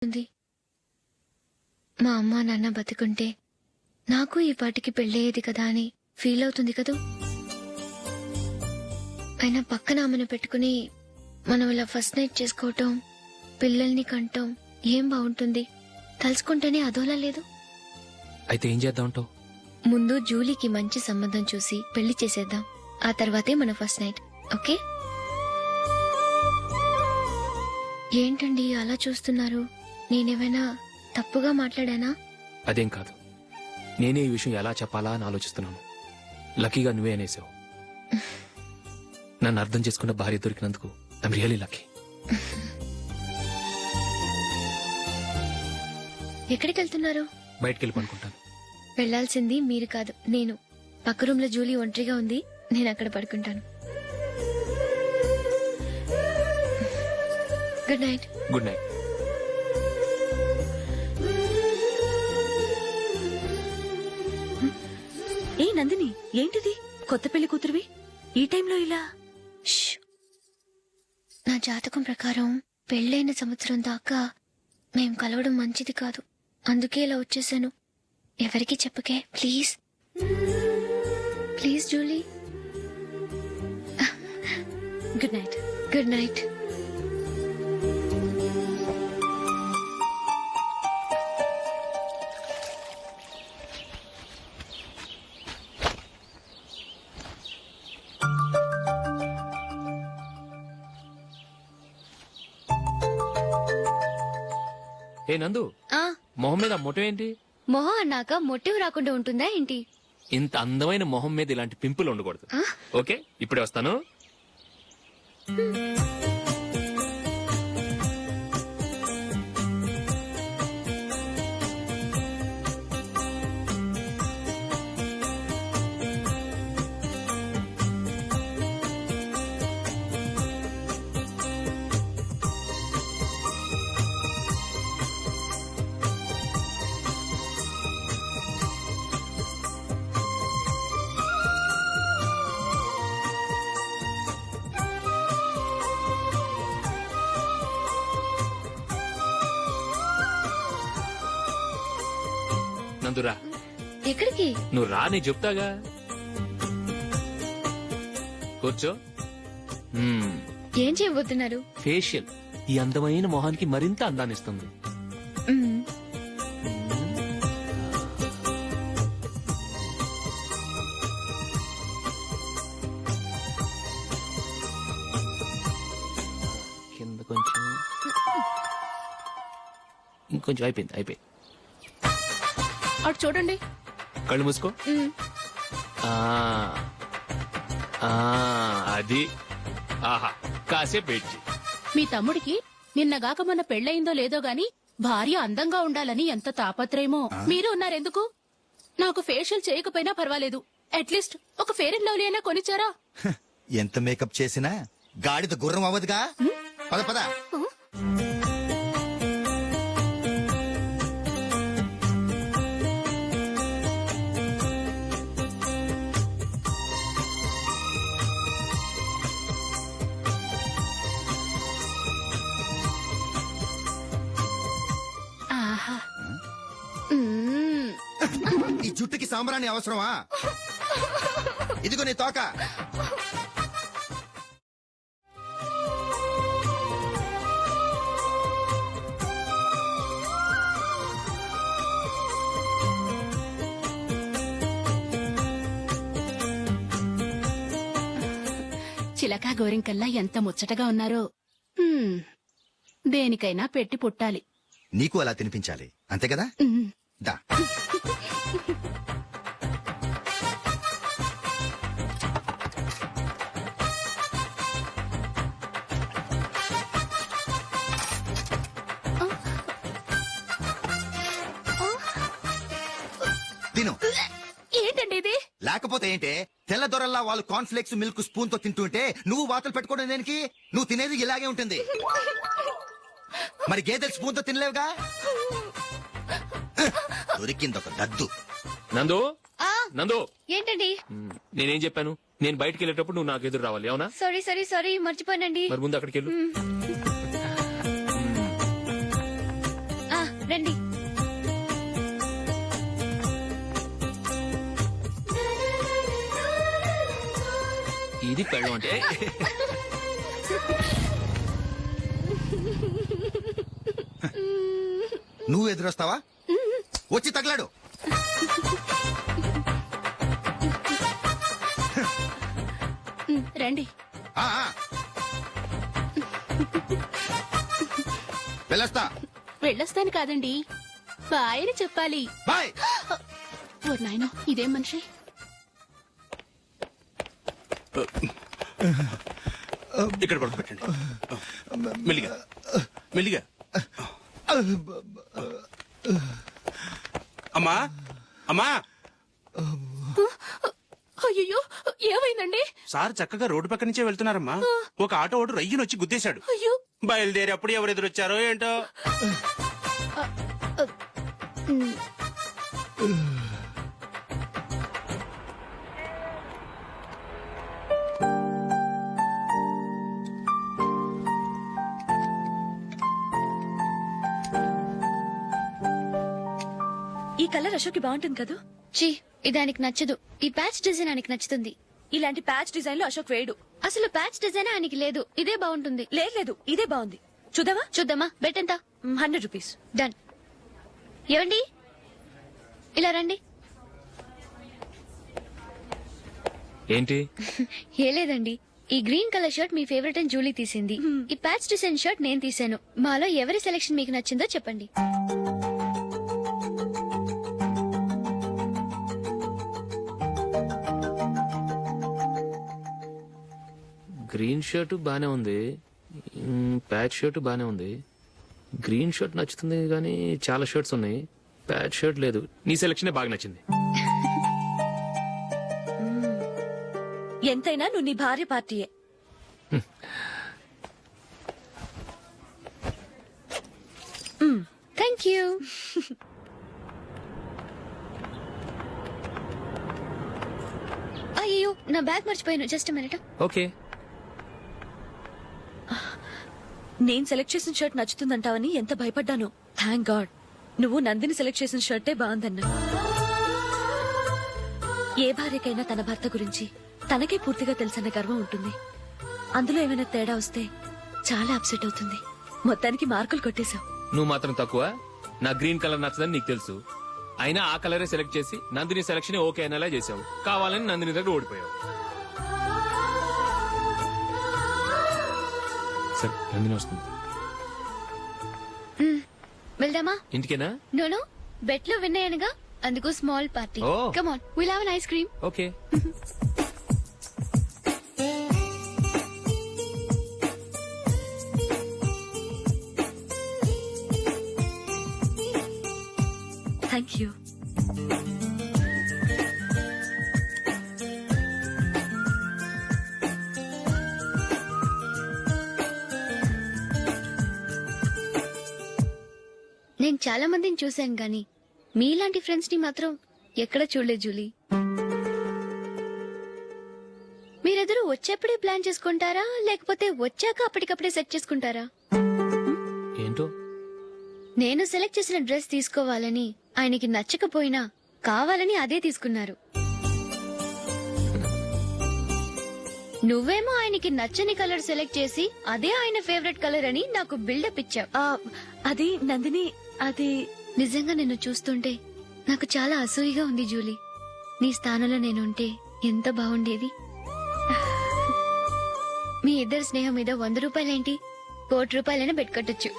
ఉంది. మా అమ్మ నాన్న బతుకుంటే నాకు ఈ పాటికి పెళ్ళయ్యేది కదా అని ఫీల్ అవుతుంది కదూ. అయినా పక్కన ఆమెను పెట్టుకుని మనం ఇలా ఫస్ట్ నైట్ చేసుకోవటం, పిల్లల్ని కంటాం ఏం బాగుంటుంది. తలుచుకుంటేనే అదోలా లేదు. అయితే ఏం చేద్దామంటావు? ముందు జూలీకి మంచి సంబంధం చూసి పెళ్లి చేసేద్దాం. ఆ తర్వాతే మన ఫస్ట్ నైట్. ఓకే? ఏంటండి అలా చూస్తున్నారు? నేనేమైనా తప్పుగా మాట్లాడానా? అదేం కాదు, నేనే ఈ విషయం ఎలా చెప్పాలా అని ఆలోచిస్తున్నాను. లక్కీగా నువ్వే అనేసావు. నన్ను అర్థం చేసుకున్న భార్య దొరికినందుకు ఐమ్ రియలీ లక్కీ. ఎక్కడికి వెళ్తున్నారు? బయటికి వెళ్ళి పడుకుంటాను. వెళ్లాల్సింది మీరు కాదు, నేను. పక్క రూమ్ లో జూలీ ఒంటరిగా ఉంది, నేను అక్కడ పడుకుంటాను. Good night. Good night. ఏ నందిని, ఏంటిది? కొత్త పెళ్లి కూతురువి ఈ టైంలో ఇలా? ష్. నా జాతకం ప్రకారం పెళ్ళైన సంవత్సరం దాకా మేం కలవడం మంచిది కాదు. అందుకే ఇలా వచ్చేసాను. ఎవరికి చెప్పకే please. Please Julie. Good night. Good night. ఏ నందు, మొహం మీద మొట్టం ఏంటి? మొహం అన్నాక మొట్టివి రాకుండా ఉంటుందా ఏంటి? ఇంత అందమైన మొహం మీద ఇలాంటి పింపుల్ ఉండకూడదు. ఓకే, ఇప్పుడే వస్తాను. నందురా. ఎక్కడికి? నువ్వు రా, నీ చెప్తాగా. కూర్చో. ఏం చేయబోతున్నారు? ఫేషియల్ ఈ అందమైన మొహానికి మరింత అందాన్నిస్తుంది. మ్మ్. కింద కొంచెం, ఇంకొంచెం. అయిపోయింది. అటు చూడండి. కళ్ళు మూసుకో. మ్మ్. ఆ, ఆ, అది. ఆహా, కాసేపు వెయిట్ చెయ్. మీ తమ్ముడికి నిన్నగాక మొన్న పెళ్లయిందో లేదో గాని భార్య అందంగా ఉండాలని ఎంత తాపత్రయమో. మీరు ఉన్నారెందుకు? నాకు ఫేషియల్ చేయకపోయినా పర్వాలేదు, అట్లీస్ట్ ఒక ఫేర్ అండ్ లవ్లీ అయినా కొనిచ్చారా? ఎంత మేకప్ చేసినా గాడిద గుర్రం అవ్వదుగా. పద పద. ఆహా. మ్మ్. ఈ జుట్టుకి సాంబ్రాణి అవసరమా? ఇదిగో నీ తోక. చిలకా గోరింకల్లా ఎంత ముచ్చటగా ఉన్నారో. మ్మ్. దేనికైనా పెట్టి పుట్టాలి. నీకు అలా తినిపించాలి, అంతే కదా? మ్మ్. దా. తిను. ఏంటండి ఇది? లేకపోతే ఏంటే, తెల్ల దొరల్లా వాళ్ళు కార్న్ఫ్లేక్స్ మిల్క్ స్పూన్ తో తింటుంటే నువ్వు వాతలు పెట్టుకోవడం దేనికి? నువ్వు తినేది ఇలాగే ఉంటుంది. మరి గేదెలు స్పూన్ తో తినలేవుగా. దొరికింది ఒక దద్దు. నందు, నందు. ఏంటండి? నేనేం చెప్పాను? నేను బయటికి వెళ్ళేటప్పుడు నువ్వు నాకు ఎదురు రావాలి, అవునా? సారీ మర్చిపోయానండి. మరి ముందు అక్కడికి వెళ్ళు. రండి. ఇది పెళ్ళం అంటే నువ్వు ఎదురొస్తావా? వచ్చి తగలాడు. రండి. ఆ, ఆ. వెళ్ళొస్తా. వెళ్ళొస్తాను కాదండి, బాయ్ అని చెప్పాలి. బాయ్. ఓ నాయనో, ఇదేం మనిషి. ఇక్కడ పడుకోబెట్టండి. మెల్లిగా మెల్లిగా. అమ్మా అమ్మా, అయ్యో, ఏమైందండి? సార్ చక్కగా రోడ్డు పక్క నుంచే వెళ్తున్నారమ్మా. ఒక ఆటో ఓడు రయ్యను వచ్చి గుద్దేశాడు. అయ్యో. బయలుదేరి అప్పుడు ఎవరు ఎదురొచ్చారో ఏంటో. ఈ కలర్ అశోక్కి బాగుంటుంది కదా. చీ, ఇది ఆయనకి నచ్చదు. ఈ ప్యాచ్ డిజైన్ ఆయనకి నచ్చుతుంది. ఇలాంటి ప్యాచ్ డిజైన్ లో అశోక్ వేయడు. అసలు ప్యాచ్ డిజైన్ ఆయనకి లేదు. ఇదే బాగుంటుంది. లేదు లేదు, ఇదే బాగుంది. చూద్దామా? చూద్దామా? బెట్ ఎంత? 100 రూపీస్. డన్. ఏవండి, ఇలా రండి. ఏంటి? ఏ లేదండి, ఈ గ్రీన్ కలర్ షర్ట్ మీ ఫేవరెట్ అని జూలీ తీసింది. ఈ ప్యాచ్ డిజైన్ షర్ట్ నేను తీసాను. మాలో ఎవరి సెలెక్షన్ మీకు నచ్చిందో చెప్పండి. గ్రీన్ షర్ట్ బానే ఉంది, ప్యాచ్ షర్ట్ బానే ఉంది. గ్రీన్ షర్ట్ నచ్చుతుంది కానీ చాలా షర్ట్స్ ఉన్నాయి, ప్యాచ్ షర్ట్ లేదు. నీ సెలెక్షనే బాగా నచ్చింది. ఎంతైనా నువ్వు నీ భార్య పార్టీయే. Thank you. అయ్యో, నా బ్యాగ్ మర్చిపోయాను. Just minute. ఓకే. నేను సెలెక్ట్ చేసిన షర్ట్ నచ్చుతుందంటావని ఎంత భయపడ్డాను. థ్యాంక్ గాడ్ నువ్వు నందిని సెలెక్ట్ చేసిన షర్టే బాగుందన్నా. ఏ భార్యకైనా తన భర్త గురించి తనకే పూర్తిగా తెలుసన్న గర్వం ఉంటుంది. అందులో ఏమైనా తేడా వస్తే చాలా అప్సెట్ అవుతుంది. మొత్తానికి మార్కులు కొట్టేశావు. నువ్వు మాత్రం తక్కువ. నా గ్రీన్ కలర్ నచ్చదని నీకు తెలుసు, అయినా ఆ కలరే సెలెక్ట్ చేసి నందిని సెలెక్షన్ ఓకే అనేలా చేసావు. కావాలని నందిని దగ్గర ఓడిపోయావు. సరే, నందిని వస్తుంది. వెళ్దామా? ఇంటికేనా? నోను, బెట్ లో విన్ అయ్యానుగా, అందుకు small party. Oh. Come on, will have an ice cream. Okay. Thank you. నేను చాలా మందిని చూశాను గాని మీలాంటి ఫ్రెండ్స్ ని మాత్రం ఎక్కడ చూడలేదు జూలీ. మీరెదరూ వచ్చేప్పుడే ప్లాన్ చేసుకుంటారా, లేకపోతే వచ్చాక అప్పటికప్పుడే సెట్ చేసుకుంటారా? ఏంటో నేను సెలెక్ట్ చేసిన డ్రెస్ తీసుకోవాలని ఆయనకి నచ్చకపోయినా కావాలని అదే తీసుకున్నారు. నువ్వేమో ఆయనకి నచ్చని కలర్ సెలెక్ట్ చేసి అదే ఆయన ఫేవరెట్ కలర్ అని నాకు బిల్డప్ ఇచ్చావు. అది నందిని, అది నిజంగా నిన్ను చూస్తుంటే నాకు చాలా అసూయగా ఉంది జూలీ. నీ స్థానంలో నేనుంటే ఎంత బాగుండేది. మీ ఇద్దరు స్నేహం మీద 100 రూపాయలేంటి, 1 కోటి రూపాయలైనా పెట్టుకట్టొచ్చు.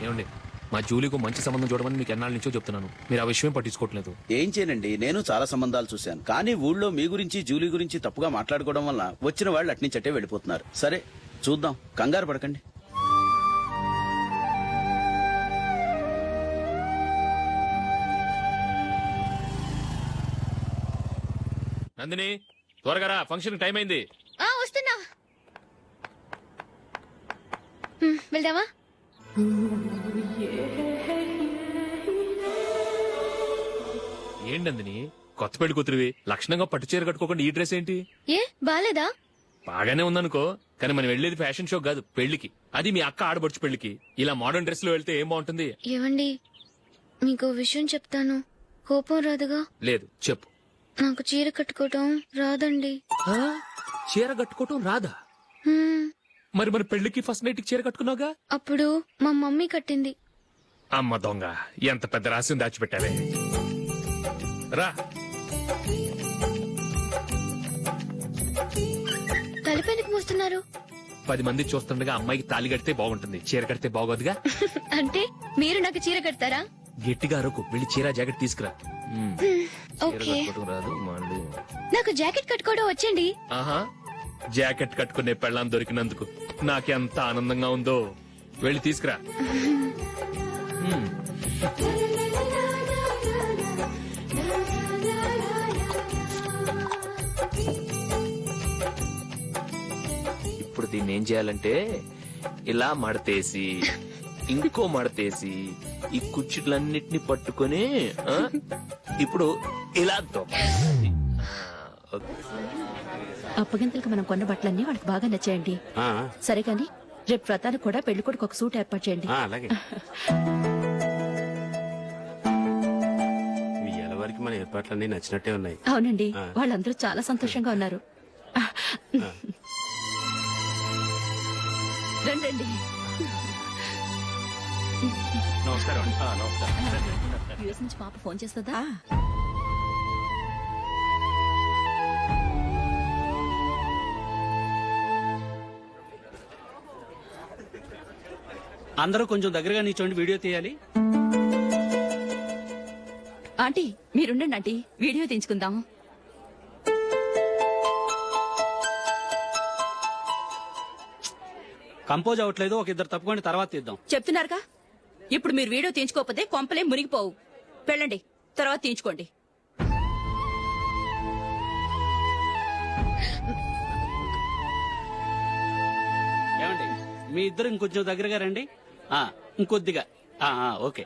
ఏమండి, మా జూలీకు మంచి సంబంధం చూడమని మీకు ఎన్నాళ్ళ నుంచో చెప్తున్నాను. మీరు ఆ విషయం పట్టించుకోవట్లేదు. ఏం చేయనండి, నేను చాలా సంబంధాలు చూశాను. కానీ ఊళ్ళో మీ గురించి జూలీ గురించి తప్పుగా మాట్లాడుకోవడం వల్ల వచ్చిన వాళ్ళు అట్నుంచట్టే వెళ్ళిపోతున్నారు. సరే చూద్దాం, కంగారు పడకండి. నందిని, త్వరగా రా, ఫంక్షన్ టైం అయింది. వస్తున్నా. వెళ్దామా? ఏంటందిని, కొత్త పెళ్లి కూతురివి లక్షణంగా పట్టు చీర కట్టుకోకుండా ఈ డ్రెస్ ఏంటి? ఏ బాలేదా? బాగానే ఉందనుకో, కానీ మనం వెళ్ళేది ఫ్యాషన్ షో కాదు, పెళ్లికి. అది మీ అక్క ఆడబడుచు పెళ్లికి. ఇలా మోడర్న్ డ్రెస్ లో వెళ్తే ఏం బాగుంటుంది? ఏవండి మీకు విషయం చెప్తాను, కోపం రాదుగా? లేదు, చెప్పు. నాకు చీర కట్టుకోవటం రాదండి. ఆ? చీర కట్టుకోవటం రాదా? హ్మ్, మరి మన పెళ్లికి ఫస్ట్ నైట్ చీర కట్టుకున్నావుగా? అప్పుడు మా మమ్మీ కట్టింది. అమ్మ దొంగ, ఎంత పెద్ద రహస్యం దాచిపెట్టావే. రా. తలపెందుకు మోస్తున్నారు? 10 మంది చూస్తుండగా అమ్మాయికి తాళి కడితే బాగుంటుంది, చీర కడితే బాగోదుగా. అంటే మీరు నాకు చీర కడతారా? గట్టిగా అరకు, వెళ్ళి చీర జాకెట్ తీసుకురా. చీర ఓకే, కట్టుకోవడం రాదు మళ్ళీ. నాకు జాకెట్ కట్టుకోవడం వచ్చండి. ఆహా, జాకెట్ కట్టుకునే పెళ్ళాం దొరికినందుకు నాకెంత ఆనందంగా ఉందో. వెళ్ళి తీసుకురా. మ్మ్. ఇప్పుడు దీన్ని ఏం చేయాలంటే ఇలా మడతేసి ఇంకో మడతేసి ఈ కుర్చీలన్నిటిని పట్టుకొని ఇప్పుడు ఇలా దొక్కాలి. ఓకే. అప్పగింతలకు మనం కొన్న బట్టలన్నీ వాళ్ళకి బాగా నచ్చాయండి. ఆ, సరే కానీ రేపు వ్రతానికి కూడా పెళ్లి కొడుకు ఒక సూట్ ఏర్పాటు చేయండి. ఆ, అలాగే. మీ వరకు మన ఏర్పాట్లన్నీ నచ్చినట్టే ఉన్నాయి. అవునండి, వాళ్ళందరూ చాలా సంతోషంగా ఉన్నారు. రండి. నమస్కారం. నమస్కారం. యూఎస్ నుంచి పాప ఫోన్ చేస్తుందా? అందరూ కొంచెం దగ్గరగా నిల్చోండి, వీడియో తీయాలి. ఆంటీ మీరుండండి ఆంటీ, వీడియో తీయించుకుందాం. కంపోజ్ అవ్వట్లేదు, ఒక ఇద్దరు తప్పుకోండి, తర్వాత తీద్దాం. చెప్తున్నారుగా, ఇప్పుడు మీరు వీడియో తీయించుకోకపోతే కొంపలే మునిగిపోవు. వెళ్ళండి, తర్వాత తీయించుకోండి. ఏమండి, మీ ఇద్దరు ఇంకొంచెం దగ్గరగా రండి. ఇంకొద్దిగా. ఓకే.